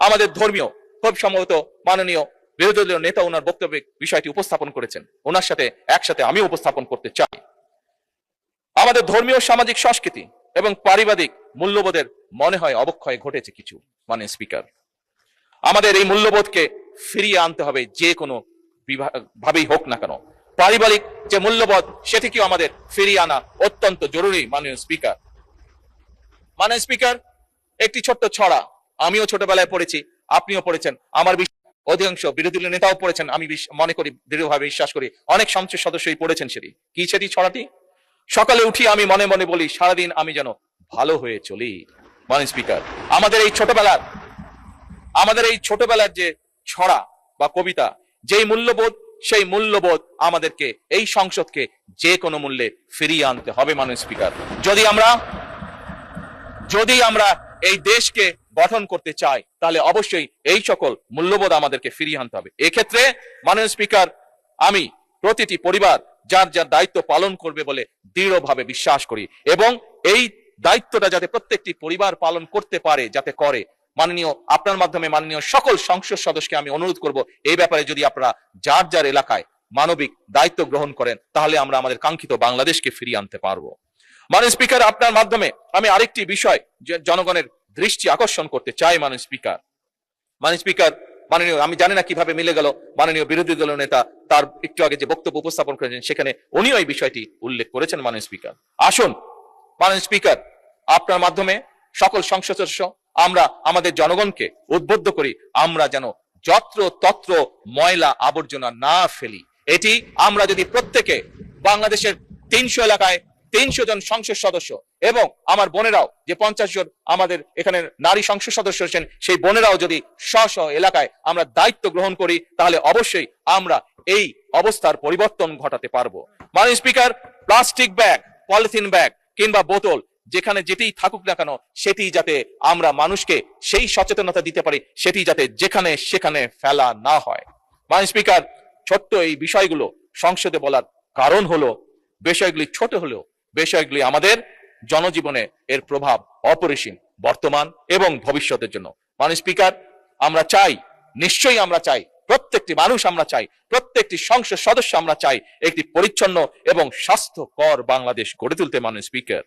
আমাদের ধর্মীয়, খুব সম্ভবত মাননীয় বিরোধী দলীয় নেতা ওনার বক্তব্যে বিষয়টি উপস্থাপন করেছেন, ওনার সাথে একসাথে আমি উপস্থাপন করতে চাই। আমাদের ধর্মীয়, সামাজিক, সংস্কৃতি এবং পারিবারিক মূল্যবোধের মনে হয় অবক্ষয় ঘটেছে কিছু। মানে স্পিকার, আমাদের এই মূল্যবোধকে ফিরিয়ে আনতে হবে, যে কোনো ভাবেই হোক না কেন। পারিবারিক যে মূল্যবোধ সেটিকেও আমাদের ফিরিয়ে আনা অত্যন্ত জরুরি। মাননীয় স্পিকার, মাননীয় স্পিকার, একটি ছোট্ট ছড়া আমিও ছোটবেলায় পড়েছি, আপনিও পড়েছেন, আমার অধিকাংশ বিরোধী দলীয় নেতাও পড়েছেন, আমি মনে করি, দৃঢ়ভাবে বিশ্বাস করি অনেক সংসদ সদস্যই পড়েছেন। সেটি ছড়াটি, সকালে উঠি আমি মনে মনে বলি, সারাদিন আমি যেন ভালো হয়ে চলি। মাননীয় স্পিকার, আমাদের এই ছোটবেলার যে ছড়া বা কবিতা, যেই মূল্যবোধ, সেই মূল্যবোধ আমাদেরকে এই সংসদকে যে কোনো মূল্যে ফিরিয়ে আনতে হবে। মাননীয় স্পিকার, যদি আমরা এই দেশকে গঠন করতে চাই, তাহলে অবশ্যই এই সকল মূল্যবোধ আমাদেরকে ফিরিয়ে আনতে হবে। এক্ষেত্রে মাননীয় স্পিকার, আমি প্রতিটি পরিবার যার যার দায়িত্ব পালন করবে বলে দৃঢ়ভাবে বিশ্বাস করি, এবং এই দায়িত্বটা যাতে প্রত্যেকটি পরিবার পালন করতে পারে, যাতে করে। মাননীয়, আপনার মাধ্যমে মাননীয় সকল সংসদ সদস্যকে আমি অনুরোধ করব, এই ব্যাপারে যদি আপনারা যার যার এলাকায় মানবিক দায়িত্ব গ্রহণ করেন, তাহলে আমরা আমাদের কাঙ্ক্ষিত বাংলাদেশকে ফিরিয়ে আনতে পারবো। মাননীয় স্পিকার, আপনার মাধ্যমে আমি আরেকটি বিষয় জনগণের দৃষ্টি আকর্ষণ করতে চাই। মাননীয় স্পিকার, মাননীয়, আমি জানি না কিভাবে মিলে গেল, মাননীয় বিরোধী দলীয় নেতা তার একটু আগে যে বক্তব্য উপস্থাপন করেছেন, সেখানে উনিও এই বিষয়টি উল্লেখ করেছেন। মাননীয় স্পিকার, আসুন মাননীয় স্পিকার, আপনার মাধ্যমে সকল সংসদ সদস্য আমরা আমাদের জনগণকে উদ্বুদ্ধ করি, আমরা যেন যত্র তত্র ময়লা আবর্জনা না ফেলি। এটি আমরা যদি প্রত্যেকে, বাংলাদেশের 300 এলাকায় 300 জন সংসদ সদস্য, এবং আমার বোনেরাও যে 50 জন আমাদের এখানে নারী সংসদ সদস্য আছেন, সেই বোনেরাও যদি স্ব এলাকায় আমরা দায়িত্ব গ্রহণ করি, তাহলে অবশ্যই আমরা এই অবস্থার পরিবর্তন ঘটাতে পারবো। মাননীয় speaker, plastic bag, polythene bag কিংবা বোতল, যেখানে যেটিই থাকুক না কেন, সেটি যাতে আমরা মানুষকে সেই সচেতনতা দিতে পারি, সেটি যাতে যেখানে সেখানে ফেলা না হয়। মাননীয় স্পিকার, ছোট্ট এই বিষয়গুলো সংসদে বলার কারণ হলো, বিষয়গুলি ছোট হলেও বিষয়গুলি আমাদের জনজীবনে এর প্রভাব অপরিসীম, বর্তমান এবং ভবিষ্যতের জন্য। মাননীয় স্পিকার, আমরা চাই, নিশ্চয়ই আমরা চাই, প্রত্যেকটি মানুষ আমরা চাই, প্রত্যেকটি সংসদ সদস্য আমরা চাই একটি পরিচ্ছন্ন এবং স্বাস্থ্যকর বাংলাদেশ গড়ে তুলতে। মাননীয় স্পিকার।